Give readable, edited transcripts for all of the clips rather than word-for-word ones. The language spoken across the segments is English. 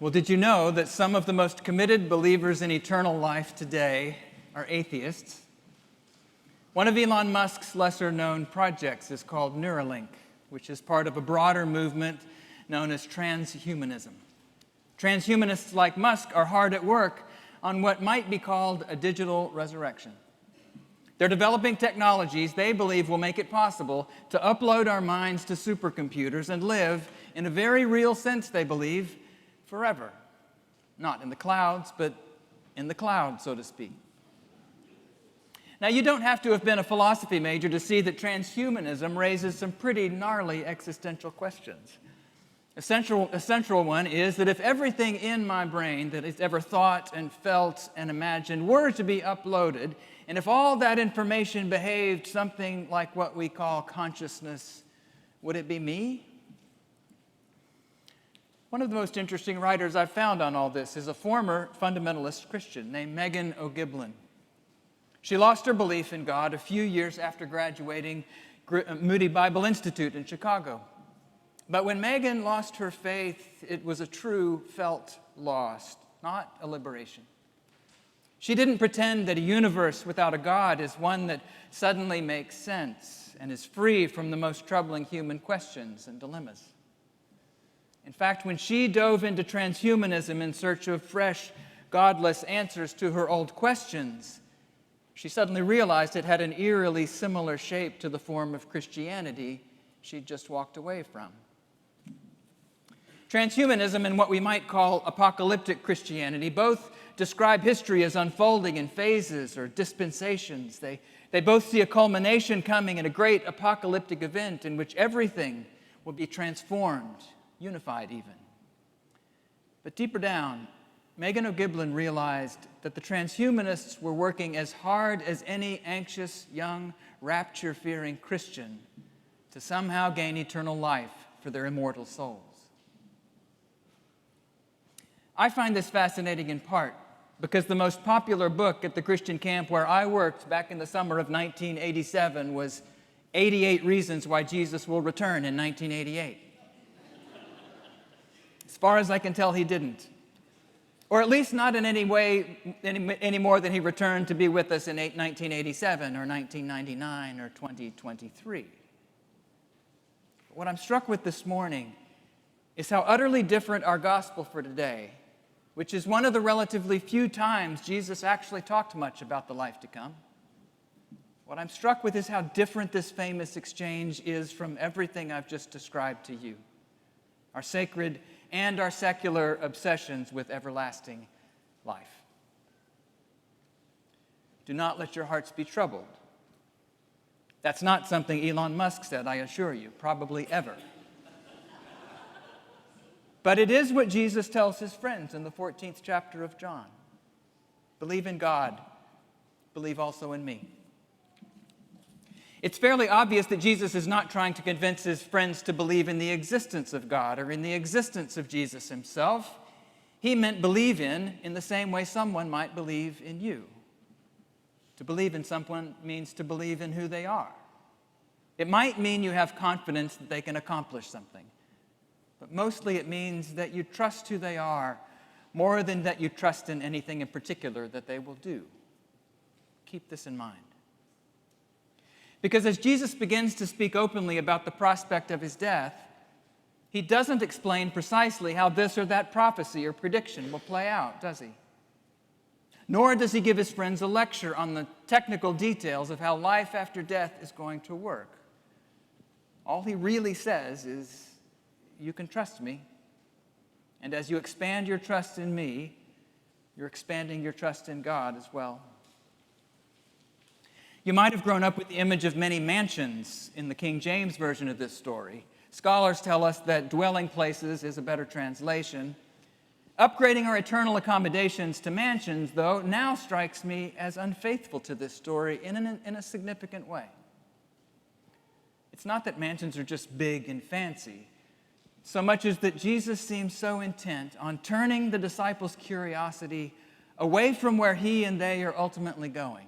Well, did you know that some of the most committed believers in eternal life today are atheists? One of Elon Musk's lesser-known projects is called Neuralink, which is part of a broader movement known as transhumanism. Transhumanists like Musk are hard at work on what might be called a digital resurrection. They're developing technologies they believe will make it possible to upload our minds to supercomputers and live, in a very real sense, they believe, forever. Not in the clouds, but in the cloud, so to speak. Now, you don't have to have been a philosophy major to see that transhumanism raises some pretty gnarly existential questions. A central one is that if everything in my brain that is ever thought and felt and imagined were to be uploaded, and if all that information behaved something like what we call consciousness, would it be me? One of the most interesting writers I've found on all this is a former fundamentalist Christian named Megan O'Giblin. She lost her belief in God a few years after graduating Moody Bible Institute in Chicago. But when Megan lost her faith, it was a true felt loss, not a liberation. She didn't pretend that a universe without a God is one that suddenly makes sense and is free from the most troubling human questions and dilemmas. In fact, when she dove into transhumanism in search of fresh, godless answers to her old questions, she suddenly realized it had an eerily similar shape to the form of Christianity she'd just walked away from. Transhumanism and what we might call apocalyptic Christianity both describe history as unfolding in phases or dispensations. They both see a culmination coming in a great apocalyptic event in which everything will be transformed, unified even. But deeper down, Megan O'Giblin realized that the transhumanists were working as hard as any anxious, young, rapture-fearing Christian to somehow gain eternal life for their immortal souls. I find this fascinating in part because the most popular book at the Christian camp where I worked back in the summer of 1987 was 88 Reasons Why Jesus Will Return in 1988. As far as I can tell, he didn't. Or at least not in any way, any more than he returned to be with us in 1987 or 1999 or 2023. What I'm struck with this morning is how utterly different our gospel for today, which is one of the relatively few times Jesus actually talked much about the life to come. What I'm struck with is how different this famous exchange is from everything I've just described to you. Our sacred and our secular obsessions with everlasting life. Do not let your hearts be troubled. That's not something Elon Musk said, I assure you, probably ever. But it is what Jesus tells his friends in the 14th chapter of John. Believe in God, believe also in me. It's fairly obvious that Jesus is not trying to convince his friends to believe in the existence of God or in the existence of Jesus himself. He meant believe in the same way someone might believe in you. To believe in someone means to believe in who they are. It might mean you have confidence that they can accomplish something. But mostly it means that you trust who they are more than that you trust in anything in particular that they will do. Keep this in mind. Because as Jesus begins to speak openly about the prospect of his death, he doesn't explain precisely how this or that prophecy or prediction will play out, does he? Nor does he give his friends a lecture on the technical details of how life after death is going to work. All he really says is, you can trust me, and as you expand your trust in me, you're expanding your trust in God as well. You might have grown up with the image of many mansions in the King James version of this story. Scholars tell us that dwelling places is a better translation. Upgrading our eternal accommodations to mansions, though, now strikes me as unfaithful to this story in a significant way. It's not that mansions are just big and fancy, so much as that Jesus seems so intent on turning the disciples' curiosity away from where he and they are ultimately going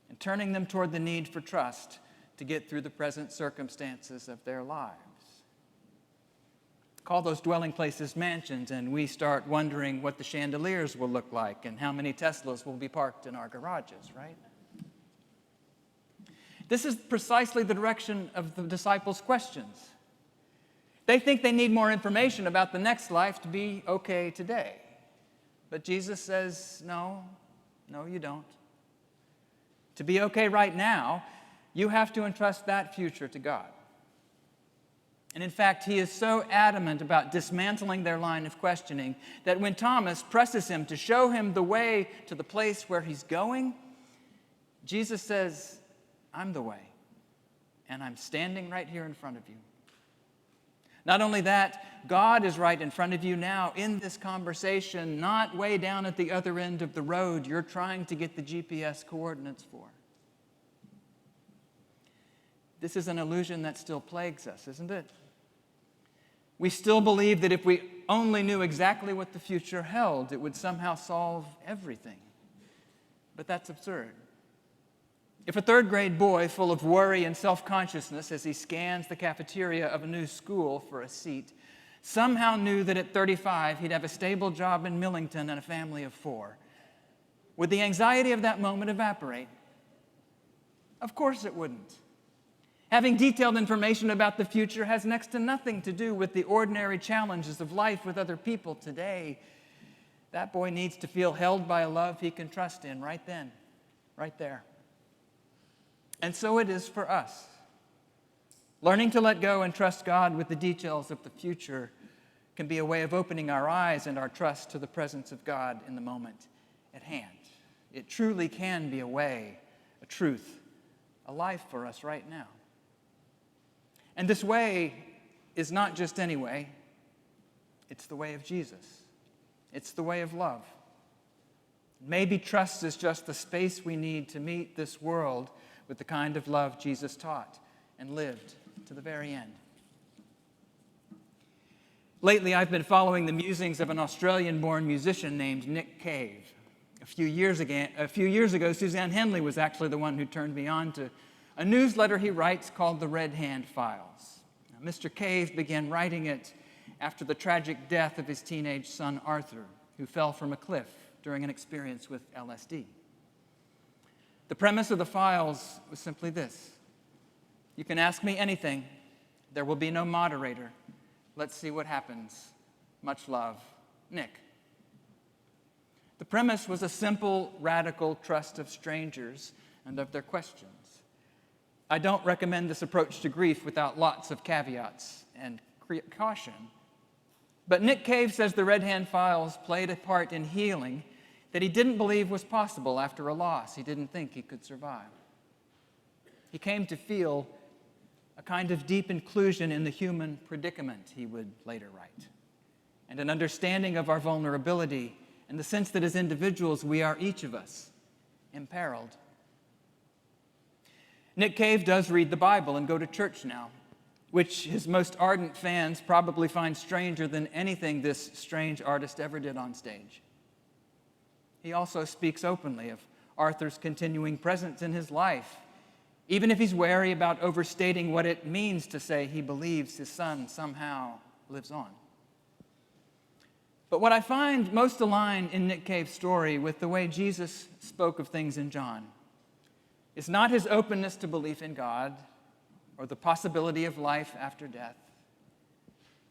and turning them toward the need for trust to get through the present circumstances of their lives. call those dwelling places mansions, and we start wondering what the chandeliers will look like and how many Teslas will be parked in our garages, right? This is precisely the direction of the disciples' questions. They think they need more information about the next life to be okay today. But Jesus says, no, you don't. To be okay right now, you have to entrust that future to God. And in fact, he is so adamant about dismantling their line of questioning that when Thomas presses him to show him the way to the place where he's going, Jesus says, I'm the way, and I'm standing right here in front of you. Not only that, God is right in front of you now in this conversation, not way down at the other end of the road you're trying to get the GPS coordinates for. This is an illusion that still plagues us, isn't it? We still believe that if we only knew exactly what the future held, it would somehow solve everything. But that's absurd. If a third-grade boy full of worry and self-consciousness as he scans the cafeteria of a new school for a seat somehow knew that at 35 he'd have a stable job in Millington and a family of 4, would the anxiety of that moment evaporate? Of course it wouldn't. Having detailed information about the future has next to nothing to do with the ordinary challenges of life with other people today. That boy needs to feel held by a love he can trust in right then, right there. And so it is for us. Learning to let go and trust God with the details of the future can be a way of opening our eyes and our trust to the presence of God in the moment at hand. It truly can be a way, a truth, a life for us right now. And this way is not just any way. It's the way of Jesus. It's the way of love. Maybe trust is just the space we need to meet this world with the kind of love Jesus taught and lived to the very end. Lately, I've been following the musings of an Australian-born musician named Nick Cave. A few years ago, Suzanne Henley was actually the one who turned me on to a newsletter he writes called The Red Hand Files. Now, Mr. Cave began writing it after the tragic death of his teenage son, Arthur, who fell from a cliff during an experience with LSD. The premise of the files was simply this: you can ask me anything. There will be no moderator. Let's see what happens. Much love, Nick. The premise was a simple, radical trust of strangers and of their questions. I don't recommend this approach to grief without lots of caveats and caution. But Nick Cave says the Red Hand Files played a part in healing that he didn't believe was possible after a loss he didn't think he could survive. He came to feel a kind of deep inclusion in the human predicament, he would later write, and an understanding of our vulnerability and the sense that as individuals we are, each of us, imperiled. Nick Cave does read the Bible and go to church now, which his most ardent fans probably find stranger than anything this strange artist ever did on stage. He also speaks openly of Arthur's continuing presence in his life, even if he's wary about overstating what it means to say he believes his son somehow lives on. But what I find most aligned in Nick Cave's story with the way Jesus spoke of things in John is not his openness to belief in God or the possibility of life after death.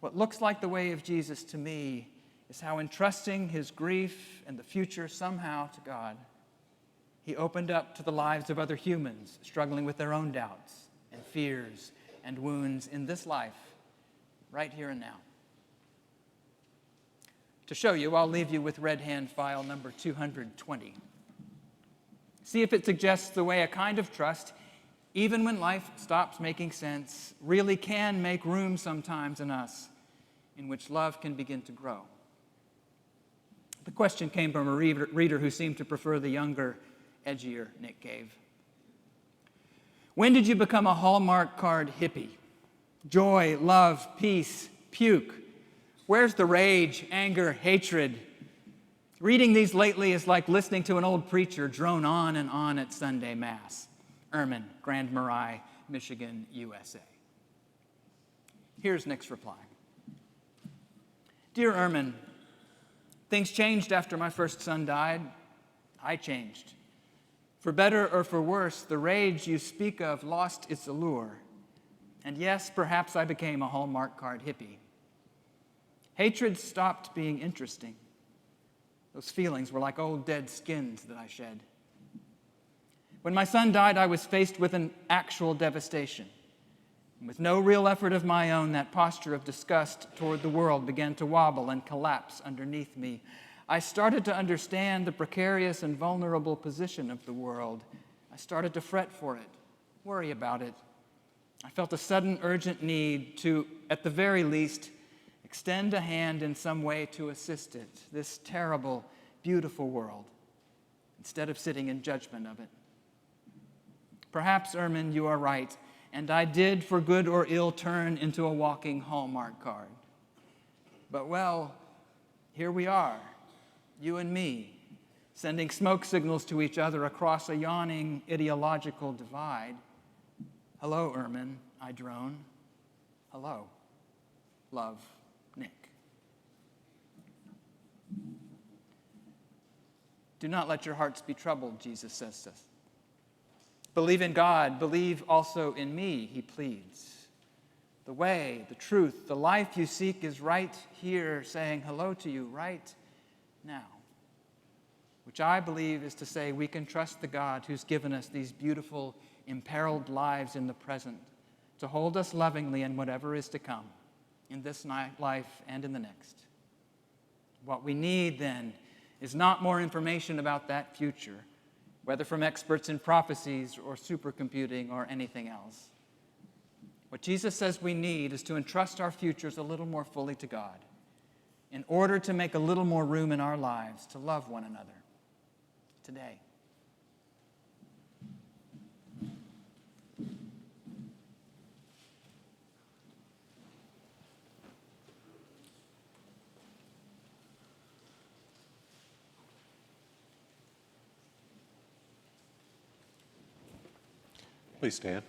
What looks like the way of Jesus to me is how, entrusting his grief and the future somehow to God, he opened up to the lives of other humans struggling with their own doubts and fears and wounds in this life, right here and now. To show you, I'll leave you with Red Hand File number 220. See if it suggests the way a kind of trust, even when life stops making sense, really can make room sometimes in us in which love can begin to grow. The question came from a reader who seemed to prefer the younger, edgier Nick Cave. When did you become a Hallmark card hippie? Joy, love, peace, puke. Where's the rage, anger, hatred? Reading these lately is like listening to an old preacher drone on and on at Sunday Mass. Ermine, Grand Marais, Michigan, USA. Here's Nick's reply. Dear Ermin, things changed after my first son died. I changed. For better or for worse, the rage you speak of lost its allure. And yes, perhaps I became a Hallmark card hippie. Hatred stopped being interesting. Those feelings were like old dead skins that I shed. When my son died, I was faced with an actual devastation. And with no real effort of my own, that posture of disgust toward the world began to wobble and collapse underneath me. I started to understand the precarious and vulnerable position of the world. I started to fret for it, worry about it. I felt a sudden urgent need to, at the very least, extend a hand in some way to assist it, this terrible, beautiful world, instead of sitting in judgment of it. Perhaps, Ermin, you are right, and I did, for good or ill, turn into a walking Hallmark card. But, well, here we are, you and me, sending smoke signals to each other across a yawning ideological divide. Hello, Ermin, I drone. Hello, love, Nick. Do not let your hearts be troubled, Jesus says to us. Believe in God, believe also in me, he pleads. The way, the truth, the life you seek is right here, saying hello to you right now. Which I believe is to say we can trust the God who's given us these beautiful, imperiled lives in the present, to hold us lovingly in whatever is to come, in this life and in the next. What we need, then, is not more information about that future, whether from experts in prophecies or supercomputing or anything else. What Jesus says we need is to entrust our futures a little more fully to God, in order to make a little more room in our lives to love one another today. Please stand.